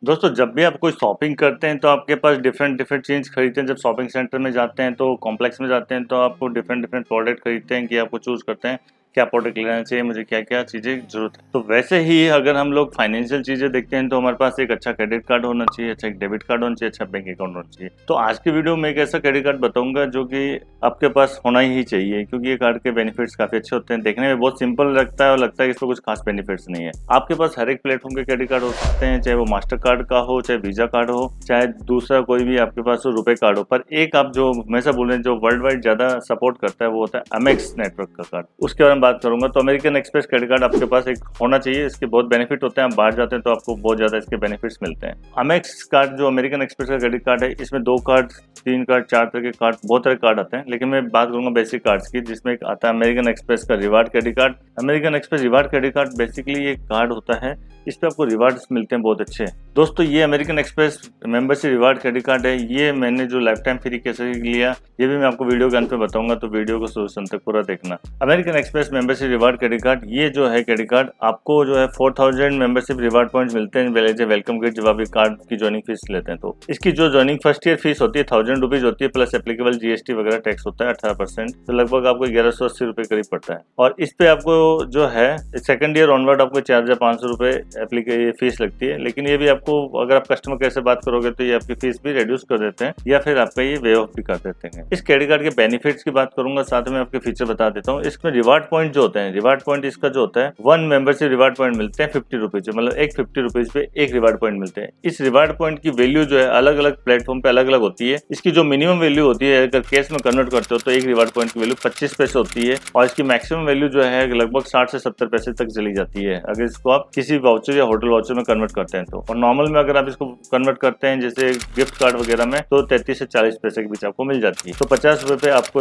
दोस्तों जब भी आप कोई शॉपिंग करते हैं तो आपके पास डिफरेंट डिफरेंट चीज़ खरीदते हैं। जब शॉपिंग सेंटर में जाते हैं तो कॉम्प्लेक्स में जाते हैं तो आपको डिफरेंट डिफरेंट प्रोडक्ट खरीदते हैं कि आपको चूज़ करते हैं क्या प्रोडक्ट लेना चाहिए, मुझे क्या क्या चीज़ें ज़रूरत है। तो वैसे ही अगर हम लोग फाइनेंशियल चीज़ें देखते हैं तो हमारे पास एक अच्छा क्रेडिट कार्ड होना चाहिए, अच्छा एक डेबिट कार्ड होना चाहिए, अच्छा बैंक अकाउंट होना चाहिए। तो आज की वीडियो में एक ऐसा क्रेडिट कार्ड बताऊंगा जो कि आपके पास होना ही चाहिए, क्योंकि ये कार्ड के बेनिफिट्स काफ़ी अच्छे होते हैं। देखने में बहुत सिंपल लगता है और लगता है कि इसमें कुछ खास बेनिफिट्स नहीं है। आपके पास हर एक प्लेटफॉर्म के क्रेडिट कार्ड हो सकते हैं, चाहे वो मास्टर कार्ड का हो, चाहे वीजा कार्ड हो, चाहे दूसरा कोई भी आपके पास रुपए कार्ड हो। पर एक आप जो हमेशा बोल रहे हैं जो वर्ल्ड वाइड ज्यादा सपोर्ट करता है वो होता है अमेक्स नेटवर्क का कार्ड। उसके बारे में बात करूंगा। तो अमेरिकन एक्सप्रेस क्रेडिट कार्ड आपके पास एक होना चाहिए। इसके बहुत बेनिफिट होते हैं। आप बाहर जाते हैं तो आपको बहुत ज्यादा इसके बेनिफिट्स मिलते हैं। अमेक्स कार्ड जो अमेरिकन एक्सप्रेस का क्रेडिट कार्ड है, इसमें 2 कार्ड, 3 कार्ड, 4 तरह के कार्ड, बहुत तरह के कार्ड आते हैं। लेकिन मैं बात करूंगा बेसिक कार्ड्स की, जिसमें एक आता है अमेरिकन एक्सप्रेस का reward credit card. American express reward credit card basically एक कार्ड होता है, इस पे आपको रिवार्ड्स मिलते हैं बहुत अच्छे। दोस्तों ये American express membership reward credit card है। ये मैंने जो लाइफ टाइम फ्री कैसे लिया ये भी मैं आपको वीडियो के अंत में बताऊंगा, तो वीडियो को शुरू से अंत तक पूरा देखना। American express membership reward credit card, ये जो है क्रेडिट कार्ड आपको जो है 4000 मेंबरशिप रिवार्ड पॉइंट्स मिलते हैं वेलकम गिफ्ट जब आप कार्ड की ज्वाइनिंग फीस लेते हैं। तो इसकी जो ज्वाइनिंग फर्स्ट ईयर फीस होती है 1000 रुपीज होती है, प्लस एप्लीकेबल जीएसटी वगैरह टैक्स होता है 18%, तो लगभग आपको 1180 रुपए करीब पड़ता है। और इस पे आपको जो है सेकंड ईयर ऑनवर्ड आपको 4500 रुपए एप्लीके फीस लगती है। लेकिन ये भी आपको अगर आप कस्टमर केयर से बात करोगे तो ये आपकी फीस भी रिड्यूस कर देते हैं या फिर आपका ये वे ऑफ भी कर देते हैं। इस क्रेडिट कार्ड के बेनिफिट्स की बात करूंगा, साथ में आपके फीचर बता देता हूँ। इसमें रिवार्ड पॉइंट जो होते हैं, रिवार्ड पॉइंट इसका जो होता है 1 मेंबरशिप रिवार्ड पॉइंट मिलते हैं 50 रुपीज, मतलब एक 50 रुपीज पे एक रिवार्ड पॉइंट मिलते हैं। इस रिवार्ड पॉइंट की वैल्यू जो है अलग अलग प्लेटफॉर्म पे अलग अलग होती है। इसकी जो मिनिमम वैल्यू होती है अगर कैश में कन्वर्ट करते हो तो एक रिवार्ड पॉइंट की वैल्यू 25 पैसे होती है, और इसकी मैक्सिमम वैल्यू जो है लगभग 60 से 70 पैसे तक चली जाती है अगर इसको आप किसी वाउचर या होटल वाउचर में कन्वर्ट करते हैं तो। और नॉर्मल में अगर आप इसको कन्वर्ट करते हैं जैसे गिफ्ट कार्ड वगैरह में तो 33 से 40 पैसे के बीच आपको मिल जाती है। तो 50 रुपए पे आपको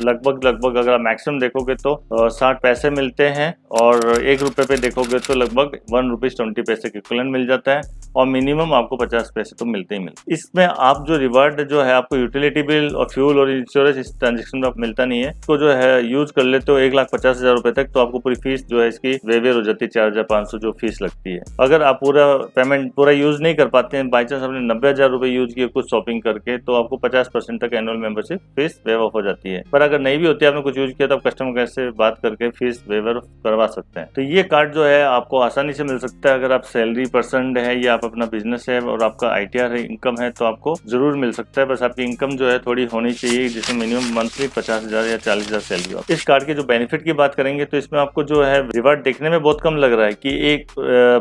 लगभग अगर आप मैक्सिमम देखोगे तो 60 पैसे मिलते हैं, और 1 रुपए पे देखोगे तो लगभग 1 रुपीज 20 पैसे के इक्विवेलेंट मिल जाता है, और मिनिमम आपको 50 पैसे तो मिलते ही मिलते। इसमें आप जो रिवार्ड जो है आपको यूटिलिटी बिल और फ्यूल और इंश्योरेंस इस ट्रांजेक्शन में मिलता नहीं है। इसको जो है यूज कर लेते हो 1,50,000 रुपए तक तो आपको पूरी फीस जो है इसकी वेवेयर हो जाती है 4500 जो फीस लगती है। अगर आप पूरा पेमेंट पूरा यूज नहीं कर पाते हैं, बाई चांस आपने 90,000 रुपए यूज किए कुछ शॉपिंग करके, तो आपको 50% तक annual membership fees wave of हो जाती है। पर अगर नहीं भी होती है, आपने कुछ यूज किया तो आप कस्टमर केयर से बात करके फीस वेवर करवा सकते हैं। तो ये कार्ड जो है आपको आसानी से मिल सकता है। अगर आप सैलरी पर्सन है या आप अपना बिजनेस है और आपका ITR इनकम है तो आपको जरूर मिल सकता है। बस आपकी इनकम जो है थोड़ी होनी चाहिए, जिसमें मिनिमम मंथली 50,000 या 40,000 सैलरी हो। इस कार्ड के जो बेनिफिट की बात करेंगे तो इसमें आपको जो है रिवार्ड देखने में बहुत कम लग रहा है कि एक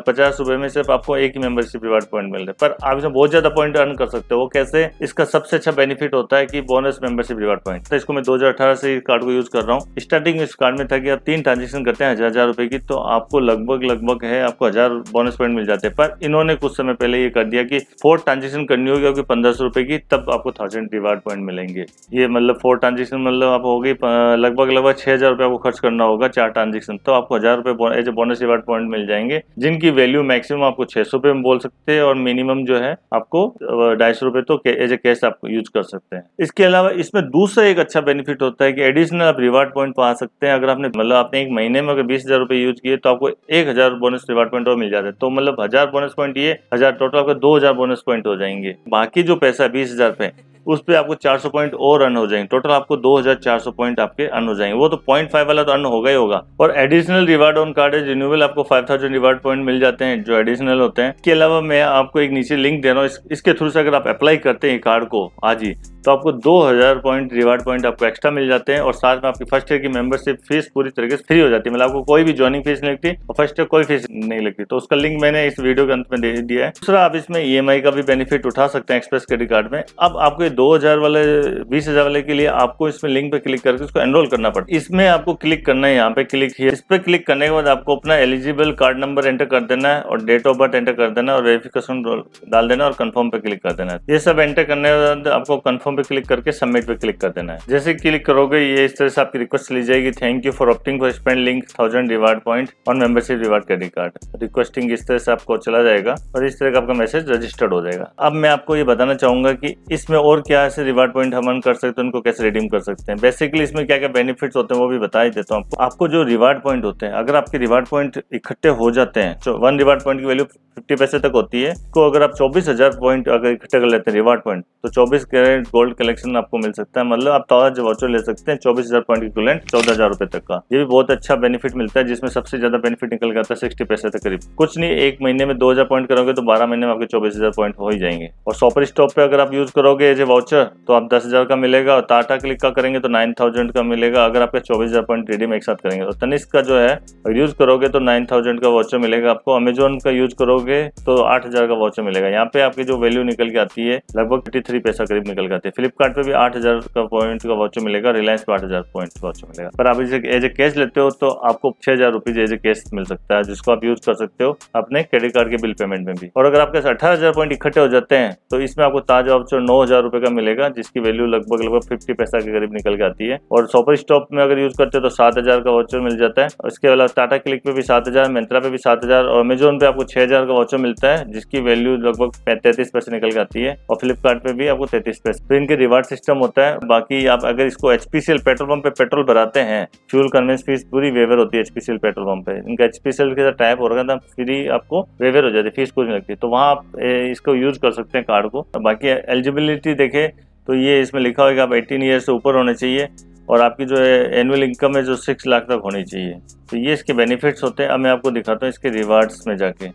50 रुपए में सिर्फ आपको एक ही मेंबरशिप रिवार्ड पॉइंट मिल रहा है, पर आप इसमें बहुत ज्यादा पॉइंट अर्न कर सकते हो। वो कैसे? इसका सबसे अच्छा बेनिफिट होता है कि बोनस मेंबरशिप रिवार्ड पॉइंट। तो इसको मैं 2018 से इस कार्ड को यूज कर रहा हूँ। स्टार्टिंग इस कार्ड में था कि आप 3 ट्रांजेक्शन करते हैं 1000 रुपए की तो आपको लगभग है आपको 1000 बोनस पॉइंट मिल जाते हैं। पर इन्होंने कुछ समय पहले ये कर दिया कि 4 ट्रांजेक्शन करनी होगी आपकी 1500 रुपए की, तब आपको 1000 रिवार्ड पॉइंट मिलेंगे। ये मतलब 4 ट्रांजेक्शन मतलब आप हो गई लगभग 6000 रुपए आपको खर्च करना होगा 4 ट्रांजेक्शन, तो आपको 1000 रुपए as a bonus reward point मिल जाएंगे, जिनकी वैल्यू मैक्सिमम आपको 600 रुपए में बोल सकते हैं, और मिनिमम जो है आपको 250 रुपए तो एज ए कैश आप यूज कर सकते हैं। इसके अलावा इसमें दूसरा एक अच्छा बेनिफिट होता है कि एडिशनल आप रिवार्ड पॉइंट पा सकते हैं। अगर आपने मतलब आपने एक महीने में अगर 20,000 रुपए यूज किए तो आपको 1000 बोनस रिवार्ड पॉइंट और मिल जाता है। तो मतलब 1000 बोनस पॉइंट, ये 1000 टोटल आपको 2000 बोनस पॉइंट हो जाएंगे। बाकी जो पैसा 20,000 पे उस पे आपको 400 पॉइंट और अर्न हो जाएंगे। टोटल आपको 2400 पॉइंट आपके अर्न हो जाएंगे। वो तो 0.5 वाला तो अर्न होगा ही होगा। और एडिशनल रिवार्ड ऑन कार्ड है रिन्यूअल, आपको 5000 रिवार्ड पॉइंट मिल जाते हैं जो एडिशनल होते हैं। इसके अलावा मैं आपको एक नीचे लिंक दे रहा हूँ, इसके थ्रू से अगर आप अप्लाई करते हैं कार्ड को आज ही तो आपको 2000 पॉइंट रिवार्ड पॉइंट आपको एक्स्ट्रा मिल जाते हैं, और साथ में आपकी फर्स्ट ईयर की मेंबरशिप फीस पूरी तरीके से फ्री हो जाती है। मतलब आपको कोई भी ज्वाइनिंग फीस नहीं लगती और फर्स्ट ईयर कोई फीस नहीं लगती। तो उसका लिंक मैंने इस वीडियो के अंत में दे दिया है। दूसरा, आप इसमें EMI का भी बेनिफिट उठा सकते हैं एक्सप्रेस क्रेडिट कार्ड में। अब आपको ये 2000 वाले 20,000 वाले के लिए आपको इसमें लिंक पे क्लिक करके उसको एनरोल करना पड़ता है। इसमें आपको क्लिक करना है, यहाँ पे क्लिक है। इस पे क्लिक करने के बाद आपको अपना एलिजिबल कार्ड नंबर एंटर कर देना है और डेट ऑफ बर्थ एंटर कर देना है और वेरिफिकेशन डाल देना और कंफर्म पे क्लिक कर देना है। ये सब एंटर करने के बाद आपको कंफर्म कंफर्म पे क्लिक करके सबमिट पे क्लिक कर देना है। जैसे क्लिक करोगे ये इस तरह से आपकी रिक्वेस्ट चली जाएगी, thank you for opting for spend link 1000 reward point on membership reward credit card. Requesting इस तरह से आपको चला जाएगा और इस तरह का आपका मैसेज रजिस्टर्ड हो जाएगा। अब मैं आपको ये बताना चाहूंगा कि इसमें और क्या ऐसे रिवार्ड पॉइंट हम अर्न कर सकते हैं, उनको कैसे रिडीम कर सकते हैं। बेसिकली इसमें क्या क्या बेनिफिट्स होते हैं वो भी बता ही देता हूँ आपको। जो रिवार्ड पॉइंट होते हैं, अगर आपके रिवार्ड पॉइंट इकट्ठे हो जाते हैं, जो 1 रिवार्ड पॉइंट की वैल्यू 50 पैसे तक होती है, तो अगर आप 24,000 पॉइंट अगर इकट्ठे कर लेते हैं रिवार्ड पॉइंट, तो 24 कैरेट गोल्ड कलेक्शन आपको मिल सकता है। मतलब आप ताजा वाउचर ले सकते हैं 24,000 पॉइंट इक्विवेलेंट 14,000 रुपए तक का। ये भी बहुत अच्छा बेनिफिट मिलता है, जिसमें सबसे ज्यादा बेनिफिट निकल के आता है 60 पैसे तक करीब। कुछ नहीं, एक महीने में 2,000 पॉइंट करोगे तो 12 महीने में आपके 24,000 पॉइंट हो ही जाएंगे। और शॉपर स्टॉप पे अगर आप यूज करोगे एज ए वाउचर तो आप 10,000 का मिलेगा, और टाटा क्लिक का करेंगे तो 9,000 का मिलेगा अगर आपके 24,000 पॉइंट रिडीम एक साथ करेंगे। और तनिष्क का जो है अगर यूज करोगे तो 9,000 का वाउचर मिलेगा आपको। अमेजोन का यूज करोगे तो 8,000 का वाउचर मिलेगा। यहाँ पे आपकी जो वैल्यू निकल के आती है लगभग 53 पैसा करीब निकल के आती है। फ्लिपकार्ट पे भी 8,000 का पॉइंट का वाउचर मिलेगा, रिलायंस पे 8,000 पॉइंट का वाउचर मिलेगा। पर आप इसे एज ए कैश लेते हो तो आपको 6,000 रुपीज एज ए कैश मिल सकता है, जिसको आप यूज कर सकते हो अपने क्रेडिट कार्ड के बिल पेमेंट में भी। और अगर आपके 18,000 पॉइंट इकट्ठे हो जाते हैं तो इसमें आपको ताजा वाउचर 9,000 रुपए का मिलेगा, जिसकी वैल्यू लगभग 50 पैसा के करीब निकल के आती है। और शॉपर स्टॉप में अगर यूज करते हो तो 7,000 का वाउचर मिल जाता है। इसके अलावा टाटा क्लिक पे भी 7,000, मिंत्रा पे भी 7,000 और अमेजोन पे आपको 6,000 का वाउचर मिलता है, जिसकी वैल्यू लगभग 33 पैसे निकल के आती है। और फ्लिपकार्ट पे भी आपको 33 पैसे। तो इनके रिवार्ड सिस्टम होता है। बाकी आप अगर इसको HPCL पेट्रोल पंप पे पेट्रोल भराते हैं, फ्यूल कन्वेंस फीस पूरी वेवर होती है HPCL पेट्रोल पंप पे। इनका HPCL के साथ टाइप हो रहा था, फ्री आपको वेवर हो जाती है, फीस कुछ नहीं लगती। तो वहाँ आप इसको यूज कर सकते हैं कार्ड को। बाकी एलिजिबिलिटी देखें तो ये इसमें लिखा होगा आप 18 ईयर से ऊपर होने चाहिए और आपकी जो है एनुअल इनकम है जो 6 लाख तक होनी चाहिए। तो ये इसके बेनिफिट्स होते हैं। अब मैं आपको दिखाता हूँ इसके रिवार्ड्स में जाके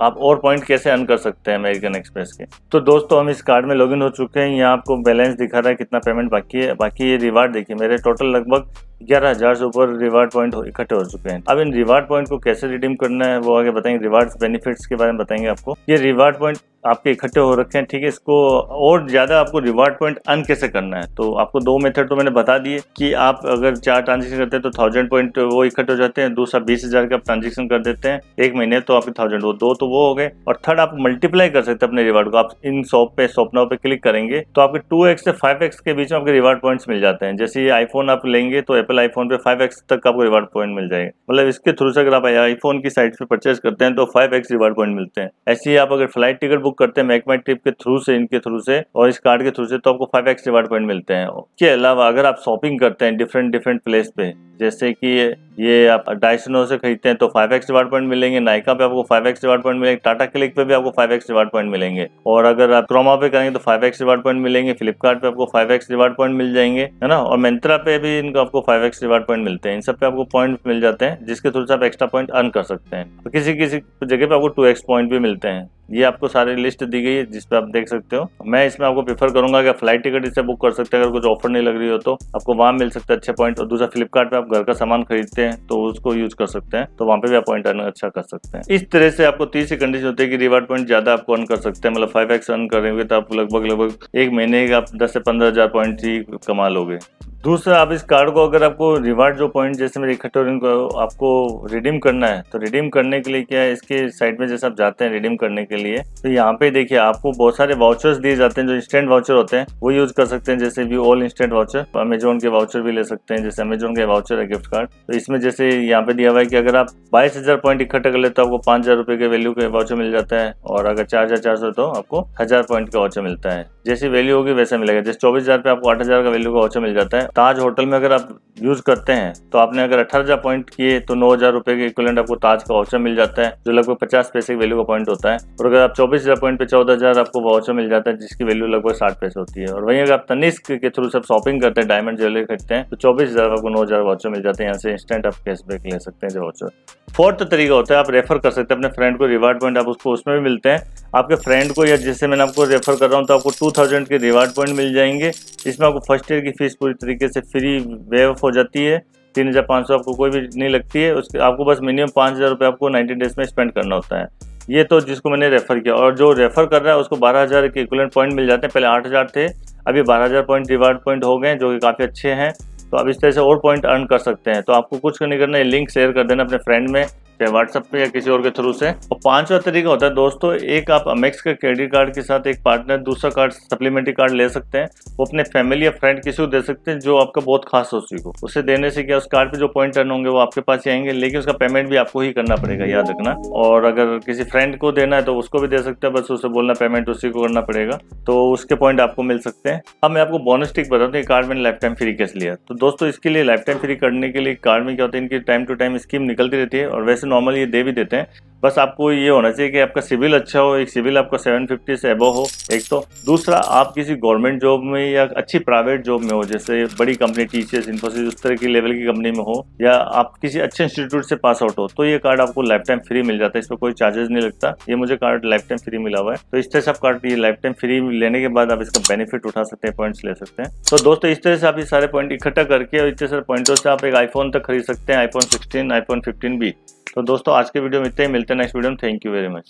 आप और पॉइंट कैसे अर्न कर सकते हैं अमेरिकन एक्सप्रेस के। तो दोस्तों हम इस कार्ड में लॉगिन हो चुके हैं। यहाँ आपको बैलेंस दिखा रहा है कितना पेमेंट बाकी है। बाकी ये रिवार्ड देखिए, मेरे टोटल लगभग 11,000 से ऊपर रिवार्ड पॉइंट इकट्ठे हो चुके हैं। अब इन रिवार्ड पॉइंट को कैसे रिडीम करना है वो आगे बताएंगे। रिवार्ड्स बेनिफिट्स के बारे में बताएंगे आपको। ये रिवार्ड पॉइंट आपके इकट्ठे हो रखे हैं, ठीक है। इसको और ज्यादा आपको रिवार्ड पॉइंट अर्न कैसे करना है, तो आपको 2 मेथड तो मैंने बता दिए कि आप अगर 4 ट्रांजेक्शन करते हैं तो 1000 पॉइंट वो इकट्ठे हो जाते हैं। दूसरा 20,000 का आप ट्रांजेक्शन कर देते हैं एक महीने तो आपके 1000, वो 2 तो वो हो गए। और थर्ड आप मल्टीप्लाई कर सकते हैं अपने रिवार्ड को। आप इन शॉप नाउ पे क्लिक करेंगे तो आपके 2x से 5x के बीच में आपके रिवार्ड पॉइंट्स मिल जाते हैं। जैसे ये आईफोन आप लेंगे तो एप्पल आईफोन पे 5x तक आपको रिवार्ड पॉइंट मिल जाएगा। मतलब इसके थ्रू से अगर आप आईफोन की साइट पे परचेज करते हैं तो 5x रिवार्ड पॉइंट मिलते हैं। ऐसे ही आप अगर फ्लाइट टिकट बुक करते हैं मेक माई ट्रिप के थ्रू से, इनके थ्रू से और इस कार्ड के थ्रू से, तो आपको 5x रिवार्ड पॉइंट मिलते हैं। इसके अलावा अगर आप शॉपिंग करते हैं डिफरेंट प्लेस पे, जैसे कि ये आप डाइसनो से खरीदते हैं तो 5x रिवार्ड पॉइंट मिलेंगे, नाइका पे आपको 5x रिवार्ड पॉइंट मिलेंगे, टाटा क्लिक पे भी आपको 5x रिवार्ड पॉइंट मिलेंगे। और अगर आप क्रोमा पे करेंगे तो 5x रिवार्ड पॉइंट मिलेंगे, फ्लिपकार्ट पे आपको 5x रिवार्ड पॉइंट मिल जाएंगे, है ना। और मिंत्रा पे भी इनको आपको 5x रिवार्ड पॉइंट मिलते हैं। इन सब पे आपको पॉइंट मिल जाते हैं, जिसके थ्रू से आप एक्स्ट्रा पॉइंट अर्न कर सकते हैं। तो किसी जगह पे आपको 2x पॉइंट भी मिलते हैं। ये आपको सारी लिस्ट दी गई है जिस पे आप देख सकते हो। मैं इसमें आपको प्रेफर करूंगा कि फ्लाइट टिकट इससे बुक कर सकते हैं, अगर कुछ ऑफर नहीं लग रही हो तो आपको वहाँ मिल सकता है अच्छे पॉइंट। और दूसरा फ्लिपकार्ट पे आप घर का सामान खरीदते हैं तो उसको यूज कर सकते हैं, तो वहाँ पे भी आप पॉइंट अर्न अच्छा कर सकते हैं। इस तरह से आपको 30 कंडीशन होती है कि रिवार्ड पॉइंट ज्यादा आपको अर्न कर सकते हैं। मतलब 5x अर्न करेंगे तो आप लगभग एक महीने का आप 10 से 15,000 पॉइंट ही कमा लोगे। दूसरा, आप इस कार्ड को अगर आपको रिवार्ड जो पॉइंट जैसे मेरे इकट्ठे हो रहे हैं आपको रिडीम करना है, तो रिडीम करने के लिए क्या है, इसके साइड में जैसे आप जाते हैं रिडीम करने के लिए तो यहाँ पे देखिए आपको बहुत सारे वाउचर्स दिए जाते हैं जो इंस्टेंट वाउचर होते हैं, वो यूज कर सकते हैं। जैसे view all instant voucher, Amazon के वाउचर भी ले सकते हैं, जैसे अमेजोन के वाउचर है गिफ्ट कार्ड। तो इसमें जैसे यहाँ पे दिया हुआ है कि अगर आप 22,000 पॉइंट इकट्ठे कर लेते तो आपको 5,000 रुपए के वैल्यू के वाउचर मिल जाता है। और अगर 4,400 तो आपको 1000 पॉइंट का वाउचर मिलता है। जैसी वैल्यू होगी वैसा मिलेगा। जैसे 24,000 पे आपको 8,000 का वैल्यू का वाउचर मिल जाता है। ताज होटल में अगर आप यूज करते हैं तो आपने अगर 18,000 पॉइंट किए तो 9,000 रुपए के इक्विवेलेंट आपको ताज का वाउचर मिल जाता है, जो लगभग 50 पैसे की वैल्यू का पॉइंट होता है। और अगर आप 24,000 पॉइंट पे 14,000 आपको वाउचर मिल जाता है, जिसकी वैल्यू लगभग 60 पैसे होती है। और वहीं अगर आप तनिष्क के थ्रू से शॉपिंग करते हैं, डायमंड ज्वेलरी खरीदते हैं तो 24,000 आपको 9,000 वाउचर मिल जाते हैं। यहाँ से इंस्टेंट आप कैशबैक ले सकते हैं जो वाउचर। फोर्थ तरीका होता है आप रेफर कर सकते हैं अपने फ्रेंड को, रिवार्ड पॉइंट आप उसको उसमें भी मिलते हैं। आपके फ्रेंड को या जिससे मैंने आपको रेफर कर रहा हूँ तो आपको 2000 के रिवार्ड पॉइंट मिल जाएंगे। इसमें आपको फर्स्ट ईयर की फीस पूरी तरीके से फ्री वेव ऑफ हो जाती है। 3,500 आपको कोई भी नहीं लगती है। उसके आपको बस मिनिमम 5,000 रुपये आपको 90 डेज में स्पेंड करना होता है। ये तो जिसको मैंने रेफर किया, और जो रेफर कर रहा है उसको 12,000 के इक्विवेलेंट पॉइंट मिल जाते हैं। पहले 8,000 थे, अभी 12,000 पॉइंट रिवार्ड पॉइंट हो गए, जो कि काफ़ी अच्छे हैं। तो आप इस तरह से और पॉइंट अर्न कर सकते हैं। तो आपको कुछ नहीं करना है, लिंक शेयर कर देना अपने फ्रेंड में, चाहे व्हाट्सएप पे या किसी और के थ्रू से। और 5वां तरीका होता है दोस्तों, एक आप अमेक्स के क्रेडिट कार्ड के साथ एक पार्टनर दूसरा कार्ड सप्लीमेंट्री कार्ड ले सकते हैं। वो अपने फैमिली या फ्रेंड किसी को दे सकते हैं जो आपका बहुत खास हो उसी को। उसे देने से क्या, उस कार्ड पे जो पॉइंट अर्न होंगे वो आपके पास ही आएंगे, लेकिन उसका पेमेंट भी आपको ही करना पड़ेगा, याद रखना। और अगर किसी फ्रेंड को देना है तो उसको भी दे सकते हैं, बस उसे बोलना पेमेंट उसी को करना पड़ेगा, तो उसके पॉइंट आपको मिल सकते हैं। अब मैं आपको बोनस टिक बताता हूँ, कार्ड मैंने लाइफ टाइम फ्री कैसे लिया। तो दोस्तों इसके लिए लाइफ टाइम फ्री करने के लिए कार्ड में क्या होता है, इनकी टाइम टू टाइम स्कीम निकलती रहती है, और वैसे नॉर्मली ये दे भी देते हैं। बस आपको ये होना चाहिए कि आपका सिविल अच्छा हो, एक सिविल आपका 750 से एबव हो, एक तो दूसरा आप किसी गवर्नमेंट जॉब में या अच्छी प्राइवेट जॉब में हो, जैसे बड़ी कंपनी टीसीएस, इन्फोसिस, उस तरह की लेवल की कंपनी में हो, या आप किसी अच्छे इंस्टीट्यूट से पास आउट हो, तो ये कार्ड आपको लाइफ टाइम फ्री मिल जाता है। इस पर कोई चार्जेस नहीं लगता। ये मुझे कार्ड लाइफ टाइम फ्री मिला हुआ है, तो इस तरह से आप कार्ड ये लाइफ टाइम फ्री लेने के बाद आप इसका बेनिफिट उठा सकते हैं, पॉइंट्स ले सकते हैं। तो दोस्तों इस तरह से आप ये सारे पॉइंट इकट्ठा करके और इतने सारे पॉइंटों से आप एक आईफोन तक खरीद सकते हैं, आईफोन 16, आईफोन 15 भी। तो दोस्तों आज के वीडियो में इतना ही, मिलते हैं नेक्स्ट वीडियो में। Thank you very much.